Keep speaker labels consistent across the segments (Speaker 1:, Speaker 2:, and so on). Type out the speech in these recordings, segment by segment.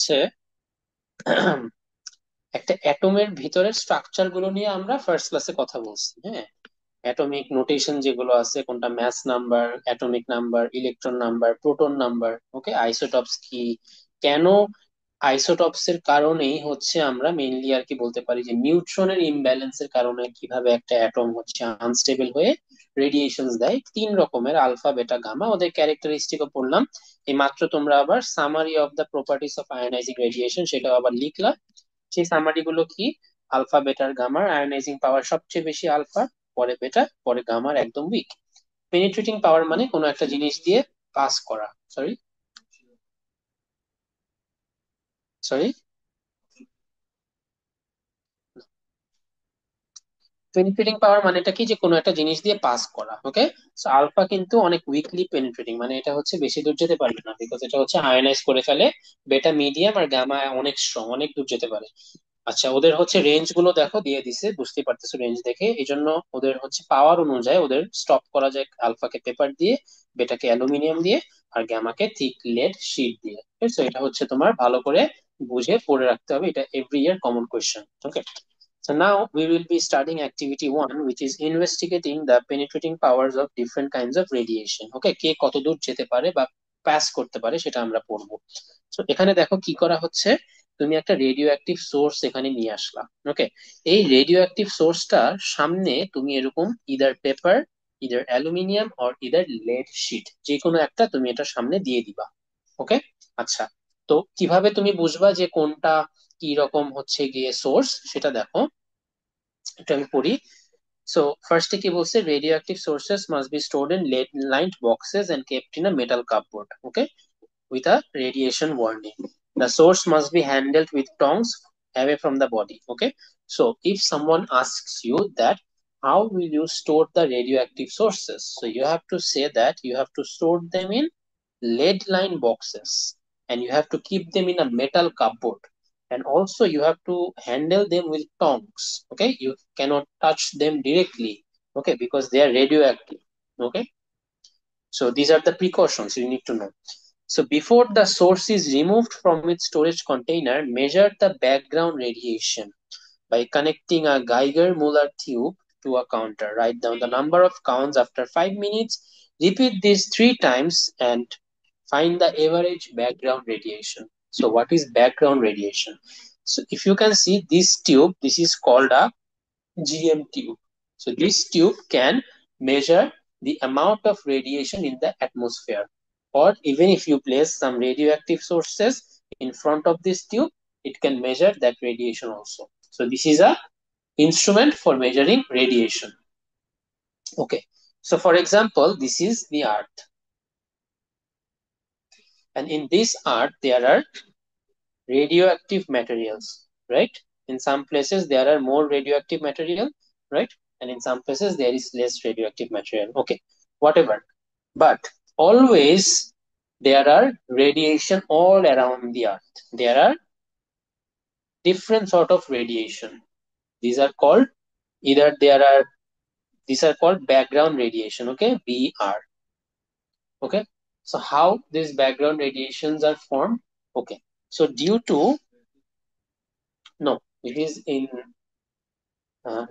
Speaker 1: হচ্ছে একটা অ্যাটমের ভিতরের স্ট্রাকচার গুলো নিয়ে আমরা ফার্স্ট ক্লাসে কথা বলছি। হ্যাঁ, অ্যাটমিক নোটেশন যেগুলো আছে, কোনটা mass number, atomic number, electron number, proton number, okay, isotopes কি, কেন আইসোটপস এর কারণেই হচ্ছে আমরা মেইনলি আর কি বলতে পারি যে নিউট্রনের ইমব্যালেন্সের কারণে কিভাবে একটা অ্যাটম হচ্ছে আনস্টেবল হয়ে রেডিয়েশন দেয়। তিন রকমের, আলফা, বেটা, গামা, ওদের ক্যারেক্টারিস্টিকও পড়লাম। এই মাত্র তোমরা আবার summary of the properties of ionising radiation সেটাও আবার লিখলা। সেই সামারি গুলো কি? আলফা, বেটার, গামার আয়নাইজিং পাওয়ার সবচেয়ে বেশি আলফা, পরে বেটা, পরে গামার একদম উইক। পেনিট্রেটিং পাওয়ার মানে কোনো একটা জিনিস দিয়ে পাস করা। সরি, সরি, পেনিট্রেটিং পাওয়ার মানেটা কি, যে কোনো একটা জিনিস দিয়ে পাস করা। ওকে, সো আলফা কিন্তু অনেক উইকলি পেনিট্রেটিং, মানে এটা হচ্ছে বেশি দূর যেতে পারবে না, বিকজ এটা হচ্ছে আয়নাইজ করে ফেলে। বেটা মিডিয়াম, আর গামা অনেক স্ট্রং, অনেক দূর যেতে পারে। আচ্ছা, ওদের হচ্ছে রেঞ্জ গুলো দেখো দিয়ে দিছে, বুঝতে পারতেছো রেঞ্জ দেখে। এই জন্য ওদের হচ্ছে পাওয়ার অনুযায়ী ওদের স্টপ করা যায়, আলফাকে পেপার দিয়ে, বেটাকে অ্যালুমিনিয়াম দিয়ে, আর গ্যামাকে থিক লেড শিট দিয়ে। ঠিক আছে, এটা হচ্ছে তোমার ভালো করে বুঝে পড়ে রাখতে হবে, এটা every year common question. Okay, so now we will be studying activity 1, which is investigating the penetrating powers of different kinds of radiation. Okay, কে কতদূর যেতে পারে বা পাস করতে পারে সেটা আমরা পড়বো। তো এখানে দেখো কি করা হচ্ছে, তুমি একটা রেডিও অ্যাক্টিভ সোর্স এখানে নিয়ে আসলা। ওকে, এই রেডিও অ্যাক্টিভ সোর্সটার সামনে তুমি এরকম either paper, either aluminium or either lead sheet, যে কোনো একটা তুমি এটা সামনে দিয়ে দিবা। ওকে, আচ্ছা, তো কিভাবে তুমি বুঝবা যে কোনটা কি রকম হচ্ছে গিয়ে সোর্স, সেটা দেখো। এটা আমি পড়ি। সো ফার্স্টে কি বলছে, radio active sources must be stored in lead lined boxes and kept in a metal cupboard, okay, with a radiation warning. The source must be handled with tongs away from the body. Okay, so if someone asks you that how will you store the radioactive sources, so you have to say that you have to store them in lead line boxes, and you have to keep them in a metal cupboard, and also you have to handle them with tongs. Okay, you cannot touch them directly, okay, because they are radioactive. Okay, so these are the precautions you need to know. So before the source is removed from its storage container, measure the background radiation by connecting a Geiger-Müller tube to a counter. Write down the number of counts after 5 minutes. Repeat this 3 times and find the average background radiation. So what is background radiation? So if you can see this tube, this is called a GM tube. So this tube can measure the amount of radiation in the atmosphere. Or even if you place some radioactive sources in front of this tube, it can measure that radiation also. So this is a instrument for measuring radiation. Okay. So for example, this is the Earth. And in this Earth, there are radioactive materials, right? In some places, there are more radioactive material, right? And in some places, there is less radioactive material. Okay, whatever. But always there are radiation all around the Earth. There are different sort of radiation. These are called either there are these are called background radiation. Okay, BR. Okay, so how these background radiations are formed? Okay, so due to no, it is in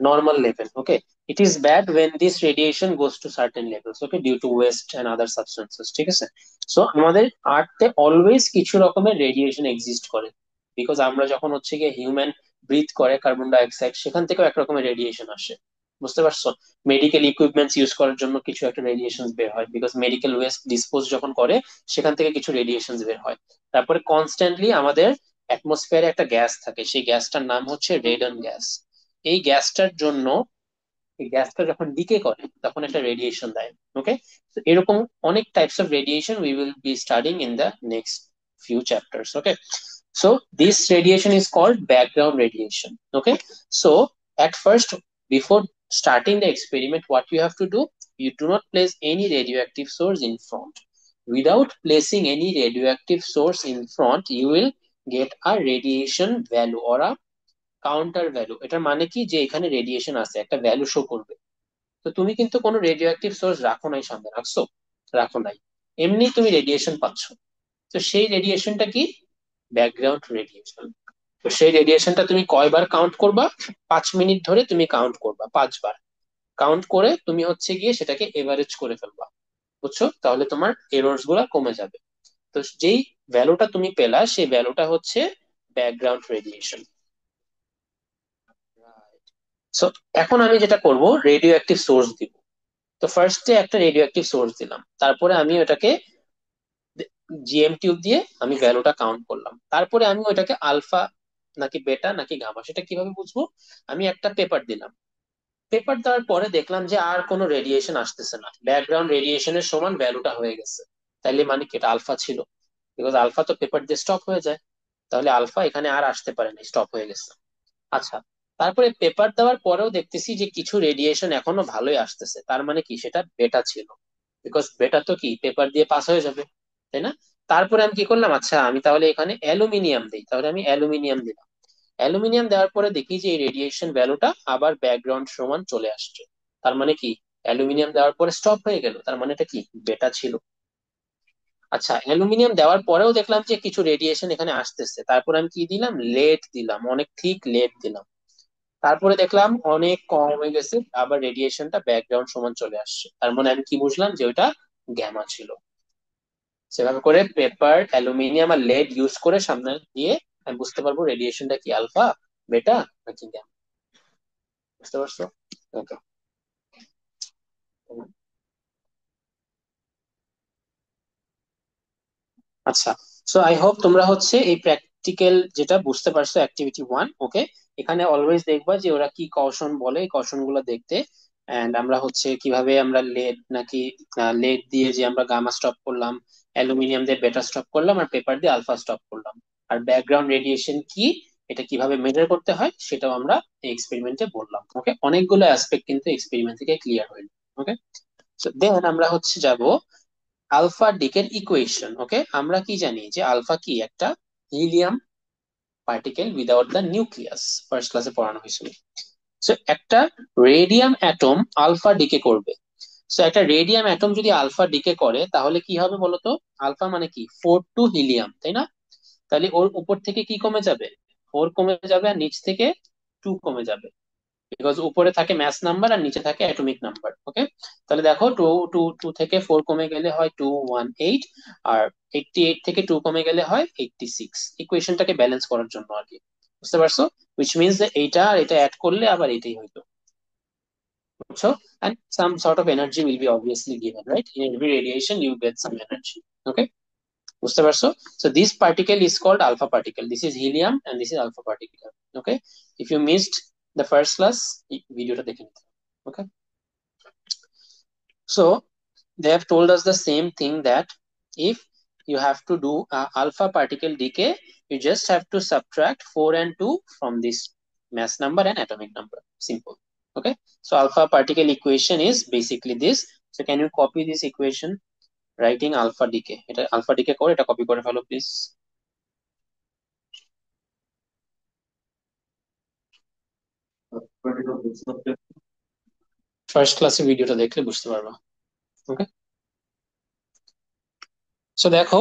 Speaker 1: normal level. Okay, it is bad when this radiation goes to certain levels, okay, due to waste and other substances. ঠিক আছে, so আমাদের আর্থে always কিছু রকমের radiation exist করে, because আমরা যখন হচ্ছে গিয়ে হিউম্যান ব্রিথ করে কার্বন ডাই অক্সাইড, সেখান থেকেও এক রকমের রেডিয়েশন আসে। বুঝতে পারছো? মেডিকেল ইকুইপমেন্টস ইউজ করার জন্য কিছু একটা রেডিয়েশন বের হয়, বিকজ মেডিকেল ওয়েস্ট ডিসপোজ যখন করে সেখান থেকে কিছু রেডিয়েশন বের হয়। তারপরে কনস্ট্যান্টলি আমাদের অ্যাটমসফিয়ারে একটা গ্যাস থাকে, সেই গ্যাসটার নাম হচ্ছে রেডন গ্যাস। এই গ্যাসটার জন্য, এই গ্যাসটা যখন ডিকে করে তখন একটা রেডিয়েশন দেয়। ওকে, তো এরকম অনেক types of radiation we will be studying in the next few chapters. Okay, so this radiation is called background radiation. Okay, so at first, before starting the experiment, what you have to do, you do not place any radioactive source in front. Without placing any radioactive source in front, you will get a radiation value or a counter value. এটার মানে কি, যে এখানে radiation আছে, একটা value show করবে। তো তুমি কিন্তু কোনো রেডিও অ্যাক্টিভ সোর্স রাখো নাই সামনে, রাখছো? রাখো নাই, এমনি তুমি রেডিয়েশন পাচ্ছ। তো সেই রেডিয়েশনটা কি? Background radiation. তো সেই রেডিয়েশনটা তুমি কয়বার কাউন্ট করবা? 5 মিনিট ধরে তুমি কাউন্ট করবা 5 বার। কাউন্ট করে তুমি হচ্ছে গিয়ে সেটাকে এভারেজ করে ফেলবা। বুঝছো? তাহলে তোমার এরর্স গুলা কমে যাবে। তো যেই ভ্যালুটা তুমি পেলা সেই ভ্যালুটা হচ্ছে ব্যাকগ্রাউন্ড রেডিয়েশন। সো এখন আমি যেটা করব, রেডিও অ্যাক্টিভ সোর্স দিব। তো ফার্স্টে একটা রেডিও অ্যাক্টিভ সোর্স দিলাম, তারপরে আমি ওটাকে জিএম টিউব দিয়ে আমি ভ্যালুটা কাউন্ট করলাম, তারপরে আমি ওটাকে আলফা নাকি বেটা নাকি গামা সেটা কিভাবে বুঝবো? আমি একটা পেপার দিলাম। পেপার দেওয়ার পরে দেখলাম যে আর কোনো রেডিয়েশন আসতেছে না, ব্যাকগ্রাউন্ড রেডিয়েশনের সমান ভ্যালুটা হয়ে গেছে। তাইলে মানে কি এটা আলফা ছিল? বিকজ আলফা তো পেপার দিয়ে স্টপ হয়ে যায়। তাহলে আলফা এখানে আর আসতে পারে না, স্টপ হয়ে গেছে। আচ্ছা, তারপরে পেপার দেওয়ার পরেও দেখতেছি যে কিছু রেডিয়েশন এখনো ভালোই আসতেছে, তার মানে কি সেটা বেটা ছিল। বিকজ বেটা তো কি পেপার দিয়ে পাস হয়ে যাবে, তাই না? তারপরে আমি কি করলাম, আচ্ছা আমি তাহলে এখানে অ্যালুমিনিয়াম দিই, তাহলে আমি অ্যালুমিনিয়াম দিলাম। অ্যালুমিনিয়াম দেওয়ার পরে দেখি যে এই রেডিয়েশন ভ্যালুটা আবার ব্যাকগ্রাউন্ড সমান চলে আসছে। তার মানে কি অ্যালুমিনিয়াম দেওয়ার পরে স্টপ হয়ে গেল, তার মানে এটা কি বেটা ছিল। আচ্ছা, অ্যালুমিনিয়াম দেওয়ার পরেও দেখলাম যে কিছু রেডিয়েশন এখানে আসতেছে, তারপর আমি কি দিলাম, লেড দিলাম, অনেক ঠিক লেড দিলাম। তারপরে দেখলাম অনেক কম হয়ে গেছে, আবার রেডিয়েশনটা ব্যাকগ্রাউন্ড সমান চলে আসছে, তার মানে আমি কি বুঝলাম যে ওটা গ্যামা ছিল। সেভাবে করে পেপার, অ্যালুমিনিয়াম আর লেড ইউজ করে সামনে দিয়ে আমি বুঝতে পারবো রেডিয়েশনটা কি আলফা, বেটা নাকি গ্যামা। বুঝতে পারছো? ওকে। আচ্ছা, সো আই হোপ তোমরা হচ্ছে এই প্র্যাকটিক্যাল যেটা বুঝতে পারছো, অ্যাক্টিভিটি 1। ওকে, এখানে অলওয়েজ দেখবা যে ওরা কি কৌশল বলে, এই কৌশল গুলো দেখতে। এন্ড আমরা হচ্ছে কিভাবে আমরা লেড নাকি লেড দিয়ে যে আমরা গামা স্টপ করলাম, অ্যালুমিনিয়াম দিয়ে বেটা স্টপ করলাম, আর পেপার দিয়ে আলফা স্টপ করলাম। আর ব্যাকগ্রাউন্ড রেডিয়েশন কি, এটা কিভাবে মেজার করতে হয় সেটাও আমরা এই এক্সপেরিমেন্টে বললাম। ওকে, অনেকগুলো অ্যাসপেক্ট কিন্তু এক্সপেরিমেন্ট থেকে ক্লিয়ার হইল। ওকে, সো দেন আমরা হচ্ছে যাব আলফা ডিকের ইকুয়েশন। ওকে, আমরা কি জানি যে আলফা কি একটা helium particle without the nucleus, first ক্লাসে পড়ানো হয়েছিল। সো একটা রেডিয়াম অ্যাটম আলফা ডিকে করবে। সো একটা রেডিয়াম অ্যাটম যদি আলফা ডিকে করে তাহলে কি হবে বলতো? আলফা মানে কি 4 টু হিলিয়াম, তাই না? তাহলে ওর উপর থেকে কি কমে যাবে? 4 কমে যাবে, আর নিচ থেকে 2 কমে যাবে। বিকজ উপরে থাকে ম্যাস নাম্বার আর নিচে থাকে অ্যাটমিক নাম্বার। ওকে, তাহলে দেখো টু টু টু থেকে 4 কমে গেলে হয় 218, আর 88 থেকে 2 কমে গেলে হয় 86। ইকুয়েশনটাকে ব্যালেন্স করার জন্য আর কি। বুঝতে পারছো? উইচ মিনস যে এইটা আর এটা অ্যাড করলে আবার এটাই হইতো। বুঝছো? and some sort of energy will be obviously given, right? In every radiation you get some energy. Okay, বুঝতে পারছো? So this particle is called alpha particle, this is helium and this is alpha particle. Okay, if you missed the first class, ভিডিওটা দেখে নিতে। Okay, so they have told us the same thing, that if you have to do alpha particle decay, you just have to subtract 4 and 2 from this mass number and atomic number. Simple. Okay, so alpha particle equation is basically this. So can you copy this equation writing alpha decay? এটা alpha decay করে এটা copy করে ফেলো please. First ক্লাসে ভিডিওটা দেখলে বুঝতে পারবা। ওকে, so দেখো,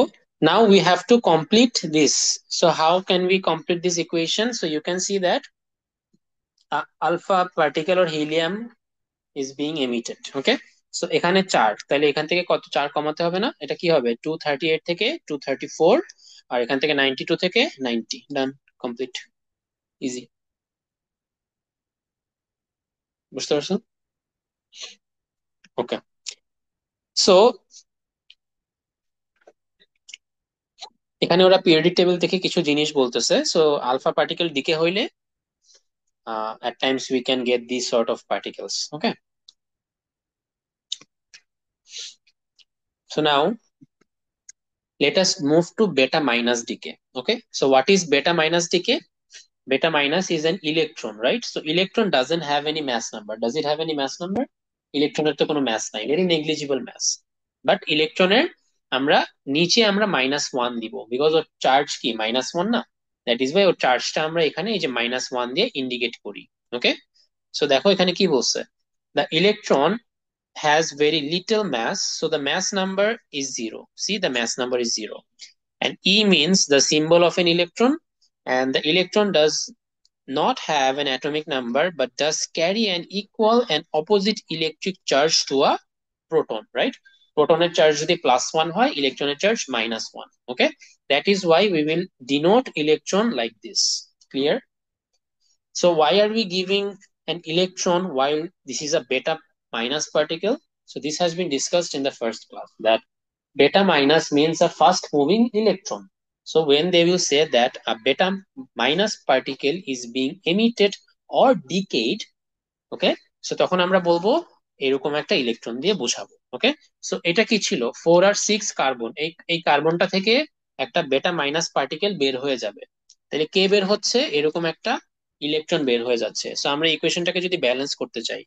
Speaker 1: now we have to complete this. So how can we complete this equation? So you can see that alpha particle or helium is being emitted. Okay, so এখানে 4, তাহলে এখান থেকে কত 4 কমাতে হবে না? এটা কি হবে 238 থেকে 234, আর এখান থেকে 92 থেকে 90। ডান, কমপ্লিট, ইজি। বুঝতে পারছো? ওকে, সো এখানে ওরা পিরিয়ডিক টেবিল থেকে কিছু জিনিস বলতেছে। সো আলফা পার্টিকেল ডিকে হইলে at times we can get these sort of particles. Okay, so now let us move to beta minus decay. Okay, so what is beta minus decay? Beta minus is an electron, right? So electron doesn't have any mass number. Does it have any mass number? ইলেকট্রনের তো কোনো mass নাই, very negligible mass. But ইলেকট্রনের আমরা নিচে আমরা -1 দিব, because or charge কি -1 না? দ্যাট ইজ বাই ওর চার্জটা আমরা এখানে এই যে -1 দিয়ে ইন্ডিকেট করি। ওকে, সো দেখো এখানে কি বলছে, the electron has very little mass, so the mass number is 0. See, the mass number is 0. and E means the symbol of an electron, and the electron does not have an atomic number but does carry an equal and opposite electric charge to a proton, right? Protoনের charge যদি +1 হয়, ইলেকট্রনের charge -1. Okay, that is why we will denote electron like this. Clear? So why are we giving an electron while this is a beta minus particle? So this has been discussed in the first class, that beta minus means a fast moving electron. So when they will say that a beta minus particle is being emitted or decayed, okay, so তখন আমরা বলবো এরকম একটা electron দিয়ে বোঝাবো। ওকে, so এটা কি ছিল, 4 আর 6 কার্বন, এই এই কার্বনটা থেকে একটা বেটা মাইনাস পার্টিকেল বের হয়ে যাবে, তাহলে কে বের হচ্ছে, এরকম একটা ইলেকট্রন বের হয়ে যাচ্ছে। সো আমরা ইকুয়েশনটাকে যদি ব্যালেন্স করতে চাই,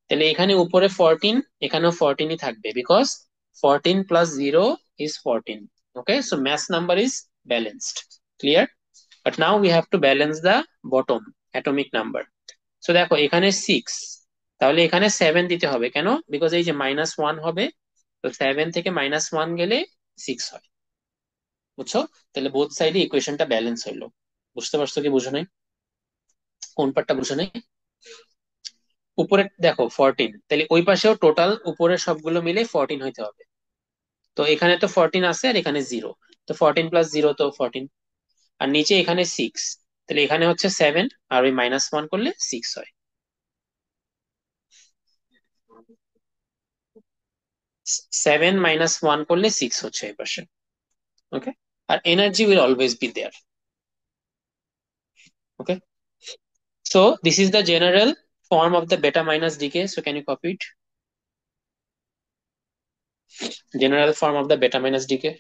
Speaker 1: তাহলে এখানে উপরে 14, এখানেও 14ই থাকবে, because 14 + 0 is 14. Okay, so mass number is balanced. Clear? But now we have to balance the bottom atomic number. So দেখো এখানে 6, তাহলে এখানে 7 দিতে হবে, কেন? বিকজ এই যে -1 হবে, তো 7 থেকে -1 গেলে 6 হয়। বুঝছো? তাহলে বোথ সাইডে ইকুয়েশনটা ব্যালেন্স হইলো। বুঝতে পারছো কি বুঝো নাই? কোন পার্টটা বুঝো নাই? উপরে দেখো 14, তাহলে ওই পাশেও টোটাল উপরে সবগুলো মিলে 14 হইতে হবে। তো এখানে তো 14 আছে আর এখানে 0, তো 14 + 0 তো 14। আর নিচে এখানে 6, তাহলে এখানে হচ্ছে 7 আর ওই -1 করলে 6 হয়। 7 - 1 করলে 6 হচ্ছে এই পাশে। ওকে, আর energy will always be there. Okay, so this is the general form of the beta minus decay. So can you copy it? General form of the beta minus decay.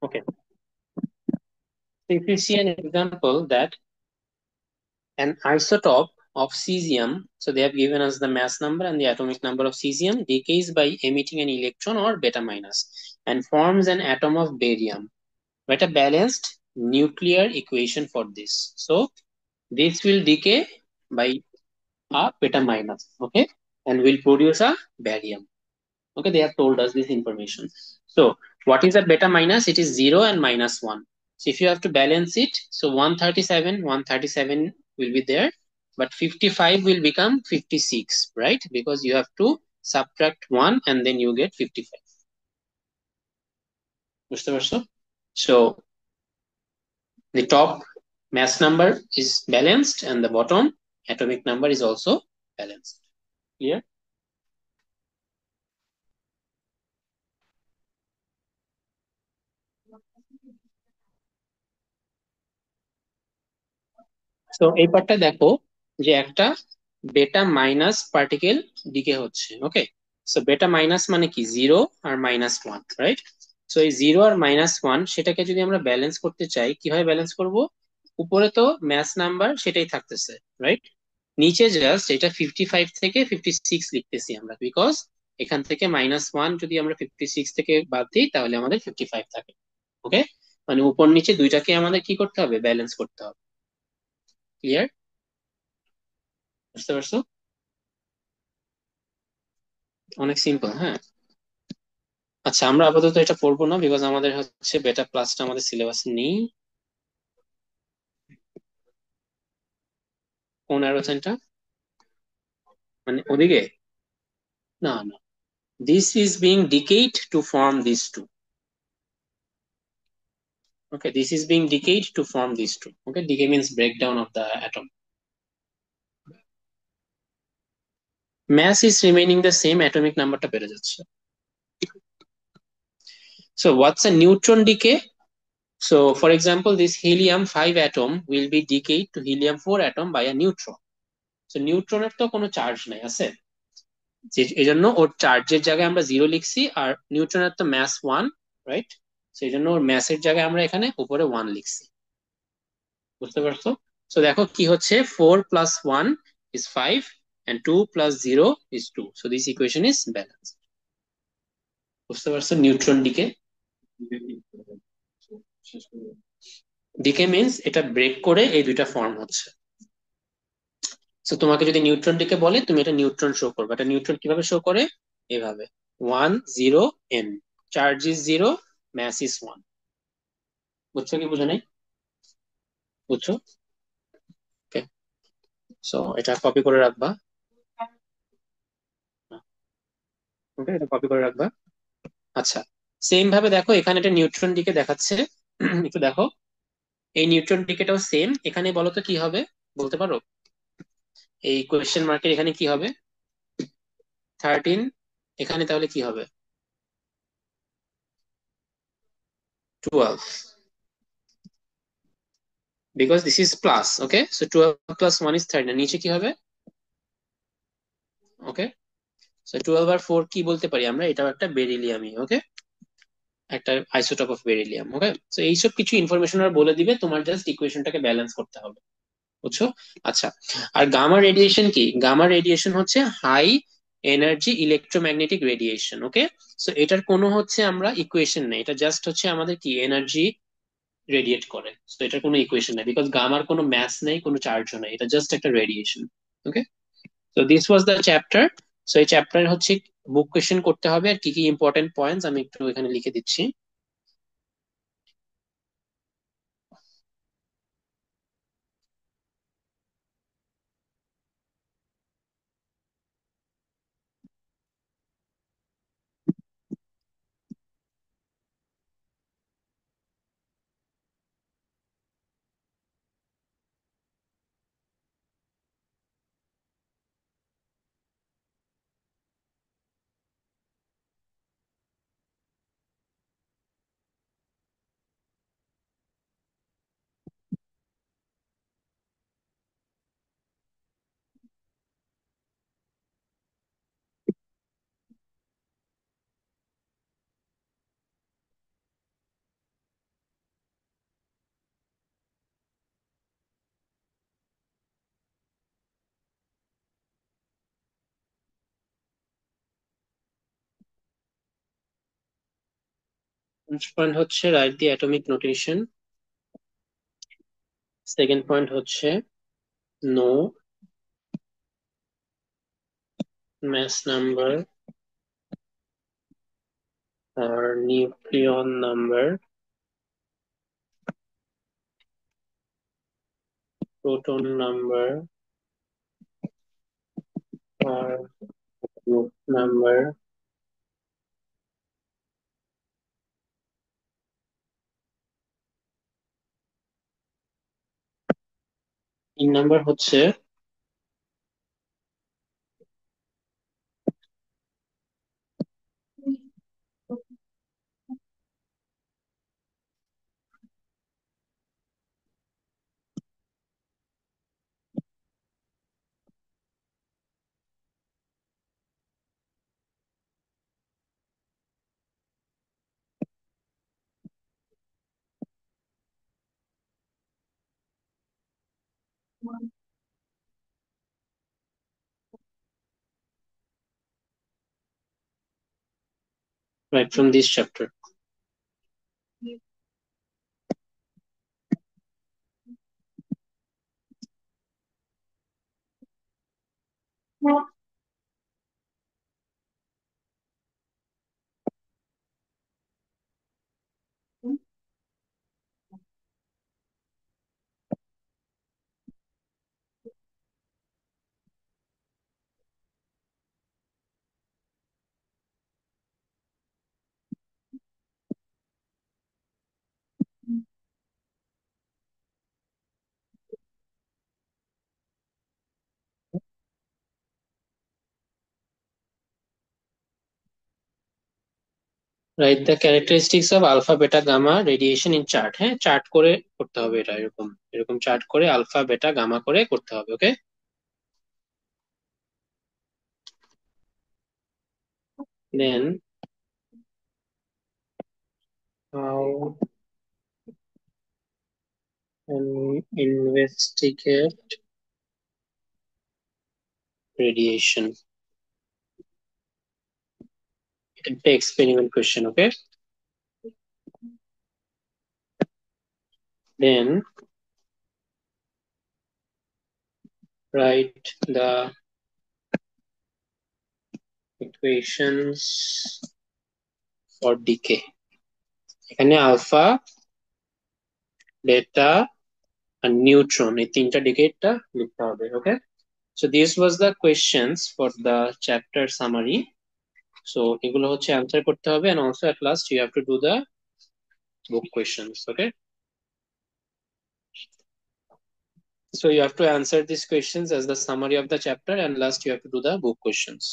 Speaker 1: Okay, so if you see an example that an isotope of cesium, so they have given us the mass number and the atomic number of cesium, decays by emitting an electron or beta minus and forms an atom of barium. Write a balanced nuclear equation for this. So this will decay by a beta minus, okay, and will produce a barium. Okay, they have told us this information. So what is a beta minus? It is 0 and -1. So if you have to balance it, so 137 will be there, but 55 will become 56, right? Because you have to subtract 1 and then you get 55. বুঝতে পারছো? So the top mass number is balanced and the bottom atomic number is also balanced. Clear? তো এই পার্টটা দেখো, যে একটা বেটা minus particle decay হচ্ছে। ওকে, সো বেটা মাইনাস মানে কি, 0 আর -1, রাইট? সো এই 0 আর -1 সেটাকে যদি আমরা ব্যালেন্স করতে চাই, কিভাবে ব্যালেন্স করব? উপরে তো ম্যাথ নাম্বার সেটাই থাকতেছে, রাইট? নিচে জাস্ট এটা 55 থেকে 56 লিখতেছি আমরা, বিকজ এখান থেকে -1 যদি আমরা 56 থেকে বাদ দিই তাহলে আমাদের 55 থাকে। ওকে, মানে উপর নিচে দুইটাকে আমাদের কি করতে হবে, ব্যালেন্স করতে হবে। ক্লিয়ার? বুঝতে পারছো? অনেক সিম্পল, হ্যাঁ। আচ্ছা, আমরা আপাতত এটা পড়বো না, বিকজ আমাদের হচ্ছে বেটা ক্লাসটা আমাদের সিলেবাসে নেই। কোন অ্যারোসেনটা? মানে ওদিকে? না না, this is being decayed to form this two. Okay, this is being decayed to form this two. Okay, decay means breakdown of the atom. Mass is remaining the same, atomic নাম্বারটা বেড়ে যাচ্ছে। So what's a neutron decay? So for example, this helium 5 atom will be decayed to helium 4 atom by a neutron. So নিউট্রনের তো কোনো charge নাই, আছে? এই জন্য ওর চার্জের জায়গায় আমরা 0 লিখছি, আর নিউট্রনের তো ম্যাস 1, রাইট? সেই জন্য ওর ম্যাসের জায়গায় আমরা এখানে উপরে 1 লিখছি। বুঝতে পারছো? সো দেখো কি হচ্ছে, 4 + 1 is 5 and 2 + 0 is 2. So this equation is balanced. বুঝতে পারছো? নিউট্রন ডিকে, ডিকে মিন্স এটা ব্রেক করে এই দুইটা ফর্ম হচ্ছে। সো তোমাকে যদি নিউট্রন ডিকে বলে, তুমি এটা নিউট্রন শো করবে। এটা নিউট্রন কিভাবে শো করে? এভাবে 1 0 n, charge is zero, mass is one. বুঝছো কি বুঝো নাই? বুঝছো? ওকে, সো এটা কপি করে রাখবা। ওকে, এটা কপি করে রাখবা। আচ্ছা, সেম ভাবে দেখো এখানে একটা নিউট্রন ডিকে দেখাচ্ছে। একটু দেখো, এই নিউট্রন ডিকেটাও সেম। এখানে বলো তো কি হবে, বলতে পারো? এই কোয়েশ্চেন মার্কের এখানে কি হবে? 13, এখানে তাহলে কি হবে? 12, because this is plus. Okay, so 12 plus 1 is 13, নিচে কি হবে? ওকে, সো 12 আর 4 কি বলতে পারি আমরা? এটাও একটা বেরিলিয়ামই। ওকে, একটা isotope of beryllium. Okay, so এইসব কিছু ইনফরমেশন আর বলে দিবে, তোমার জাস্ট ইকুয়েশনটাকে ব্যালেন্স করতে হবে। বুঝছো? আচ্ছা, আর গামা রেডিয়েশন কি? গামা রেডিয়েশন হচ্ছে হাই এনার্জি ইলেকট্রোম্যাগনেটিক রেডিয়েশন। ওকে, সো এটার কোনো হচ্ছে আমরা ইকুয়েশন নেই, এটা জাস্ট হচ্ছে আমাদের কি এনার্জি রেডিয়েট করে। তো এটার কোনো ইকুয়েশন নেই, বিকজ গামার কোনো ম্যাস নেই, কোনো চার্জও নেই, এটা জাস্ট একটা রেডিয়েশন। ওকে, তো this was the chapter. So এই চ্যাপ্টার হচ্ছে বুক কোয়েশ্চেন করতে হবে, আর কি কি ইম্পর্টেন্ট পয়েন্টস আমি একটু এখানে লিখে দিচ্ছি। ফার্স্ট পয়েন্ট হচ্ছে write the atomic notation. Second point হচ্ছে no mass number or nucleon number, proton number or group number. তিন নাম্বার হচ্ছে right from this chapter. Write the characteristics of alpha beta gamma radiation in chart. হ্যাঁ, chart করে করতে হবে এটা, এরকম এরকম চার্ট করে আলফা বেটা গামা করে করতে হবে। ওকে, দেন how can we investigate radiation? এটা একটা experiment question. Okay, then write the equations or decay. এখানে আলফা, বেটা আর নিউট্রন এই তিনটা ডিকেটটা লিখতে হবে। ওকে, so this was the questions for the chapter summary. So এগুলো হচ্ছে অ্যান্সার করতে হবে, and also at last you have to do the book questions. Okay, so you have to answer these questions as the summary of the chapter, and last you have to do the book questions.